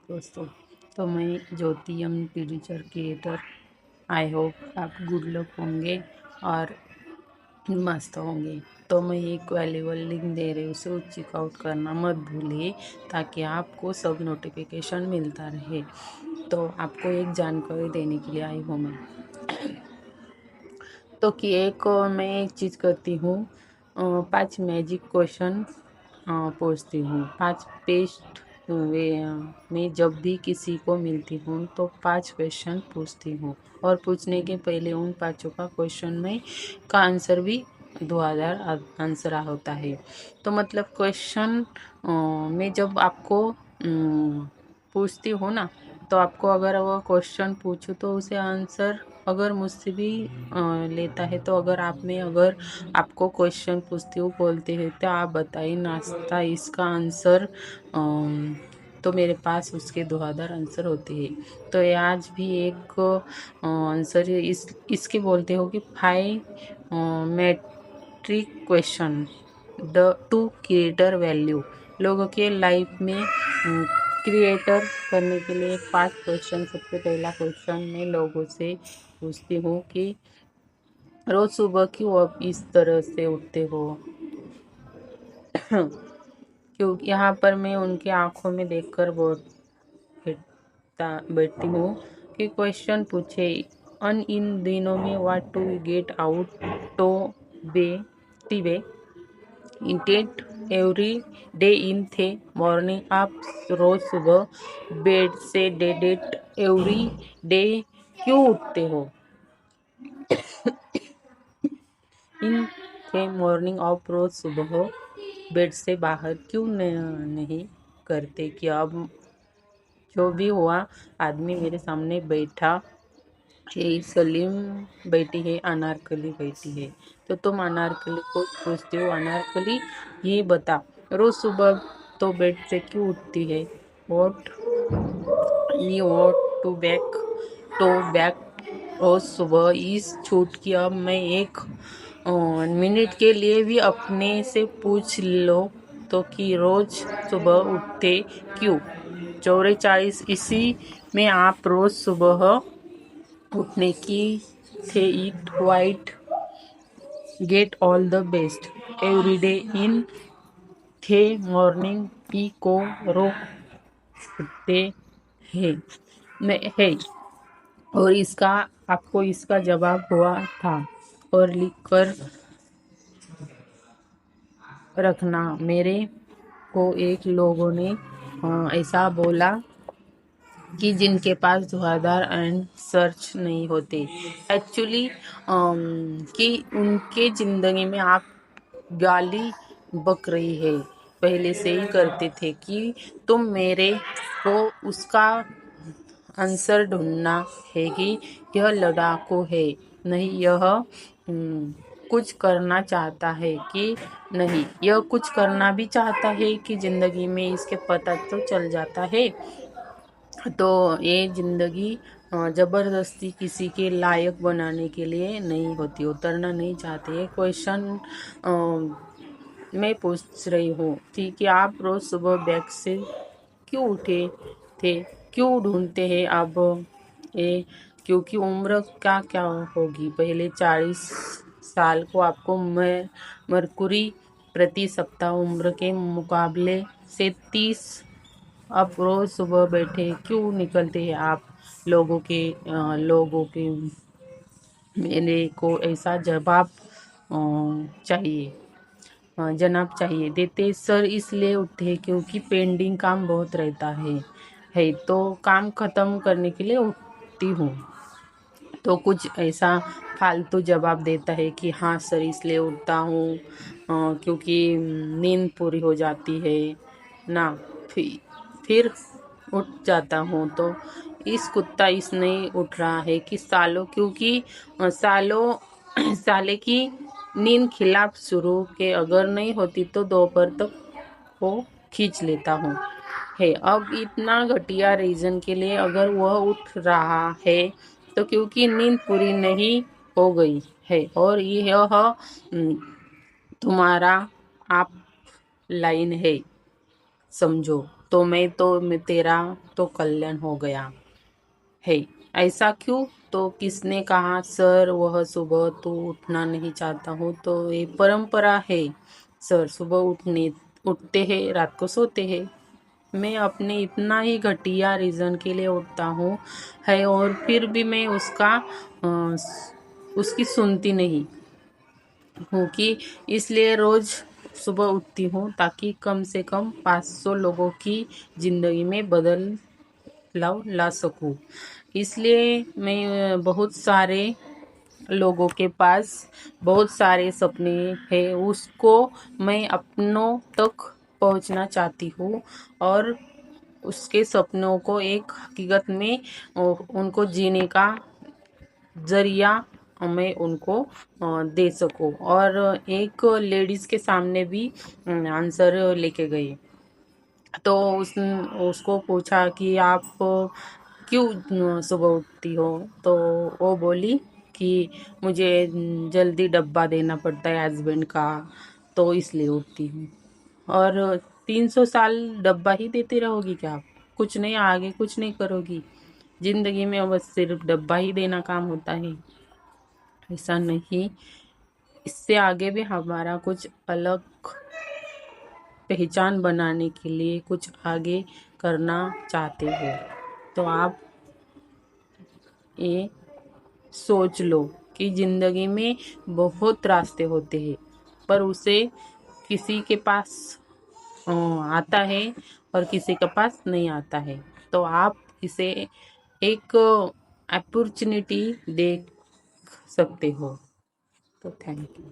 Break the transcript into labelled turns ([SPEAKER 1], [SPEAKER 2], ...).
[SPEAKER 1] दोस्तों, तो मैं Jyoti am teacher creator. I hope आप गुड लक होंगे और मस्त होंगे। तो मैं एक वैल्यूबल लिंक दे रही हूँ, उसे चेकआउट करना मत भूलिए ताकि आपको सब नोटिफिकेशन मिलता रहे। तो आपको एक जानकारी देने के लिए आई हूँ मैं। तो कि मैं एक चीज़ करती हूँ, 5 मैजिक क्वेश्चन पूछती हूँ। 5 पेस्ट वे मैं जब भी किसी को मिलती हूँ तो 5 क्वेश्चन पूछती हूँ और पूछने के पहले उन पाँचों का क्वेश्चन में का आंसर भी 2000 आंसर होता है। तो मतलब क्वेश्चन मैं जब आपको पूछती हूँ ना, तो आपको अगर वो क्वेश्चन पूछूँ तो उसे आंसर अगर मुझसे भी लेता है, तो अगर आपको क्वेश्चन पूछती हूँ बोलते हैं तो आप बताइए नाश्ता इसका आंसर, तो मेरे पास उसके 2000 आंसर होते हैं। तो ये आज भी एक आंसर इसके बोलते हो कि 5 metric question the to creator value. लोगों के लाइफ में क्रिएटर करने के लिए 5 क्वेश्चन। सबसे पहला क्वेश्चन मैं लोगों से पूछती हूँ कि रोज सुबह क्यों आप इस तरह से उठते हो। क्योंकि यहाँ पर मैं उनकी आंखों में देखकर बैठती हूँ कि क्वेश्चन पूछे इन दिनों में what to get out to be टीवे intent every day in the morning. आप रोज सुबह बेड से डेट एवरी डे क्यों उठते हो। इन थे मॉर्निंग आप रोज सुबह बेड से बाहर क्यों नहीं करते। कि अब जो भी हुआ, आदमी मेरे सामने बैठा है, सलीम बैठी है, अनारकली बैठी है। तो तुम अनारकली को पूछते हो, अनारकली ये बता रोज सुबह तो बेड से क्यों उठती है। What you want to back रोज सुबह इस छूट की अब मैं एक मिनट के लिए भी अपने से पूछ लो तो कि रोज सुबह उठते क्यों। 44 इसी में आप रोज सुबह उठने की थे it white get all the best everyday in the morning P को रो उठते हैं है। और आपको इसका जवाब हुआ था और लिख कर रखना। मेरे को एक लोगों ने ऐसा बोला कि जिनके पास धुआंधार एंड सर्च नहीं होते, एक्चुअली कि उनके जिंदगी में आप गाली बक रही है पहले से ही करते थे कि तुम मेरे को उसका आंसर ढूंढना है कि यह लड़ाकू है नहीं, यह कुछ करना चाहता है कि नहीं, यह कुछ करना भी चाहता है कि जिंदगी में इसके पता तो चल जाता है। तो ये जिंदगी जबरदस्ती किसी के लायक बनाने के लिए नहीं होती। उतरना नहीं चाहते। ये क्वेश्चन मैं पूछ रही हूँ कि आप रोज सुबह बैग से क्यों उठे थे, क्यों ढूंढते हैं अब ये। क्योंकि उम्र का क्या होगी। पहले 40 साल को आपको मरकुरी प्रति सप्ताह उम्र के मुकाबले से 30 अब रोज सुबह बैठे क्यों निकलते हैं आप। लोगों के मेरे को ऐसा जवाब चाहिए, जनाब चाहिए। देते सर इसलिए उठते क्योंकि पेंडिंग काम बहुत रहता है तो काम खत्म करने के लिए उठती हूँ। तो कुछ ऐसा फालतू जवाब देता है कि हाँ सर इसलिए उठता हूँ क्योंकि नींद पूरी हो जाती है ना। फिर उठ जाता हूँ। तो इस कुत्ता इस नहीं उठ रहा है कि सालों, क्योंकि सालों साले की नींद खिलाफ शुरू के अगर नहीं होती तो दोपहर तक वो खींच लेता हूँ है। अब इतना घटिया रीजन के लिए अगर वह उठ रहा है तो क्योंकि नींद पूरी नहीं हो गई है। और यह तुम्हारा आप लाइन है। समझो तो मैं तेरा तो कल्याण हो गया है। ऐसा क्यों? तो किसने कहा सर? वह सुबह तो उठना नहीं चाहता हूँ तो ये परंपरा है सर। सुबह उठते हैं, रात को सोते हैं। मैं अपने इतना ही घटिया रीजन के लिए उठता हूँ है, और फिर भी मैं उसकी सुनती नहीं हूँ कि इसलिए रोज सुबह उठती हूँ ताकि कम से कम 500 लोगों की जिंदगी में बदलाव ला सकूँ। इसलिए मैं बहुत सारे लोगों के पास बहुत सारे सपने हैं, उसको मैं अपनों तक पहुंचना चाहती हूँ, और उसके सपनों को एक हकीकत में उनको जीने का जरिया मैं उनको दे सकूं। और एक लेडीज के सामने भी आंसर लेके गई, तो उसको पूछा कि आप क्यों सुबह उठती हो? तो वो बोली कि मुझे जल्दी डब्बा देना पड़ता है हस्बैंड का, तो इसलिए उठती हूँ। और 300 साल डब्बा ही देती रहोगी क्या आप? कुछ नहीं, आगे कुछ नहीं करोगी जिंदगी में? बस सिर्फ डब्बा ही देना काम होता है? ऐसा नहीं, इससे आगे भी हमारा कुछ अलग पहचान बनाने के लिए कुछ आगे करना चाहते हो तो आप ये सोच लो कि जिंदगी में बहुत रास्ते होते हैं, पर उसे किसी के पास आता है और किसी के पास नहीं आता है। तो आप इसे एक अपॉर्चुनिटी देख सकते हो। तो थैंक यू।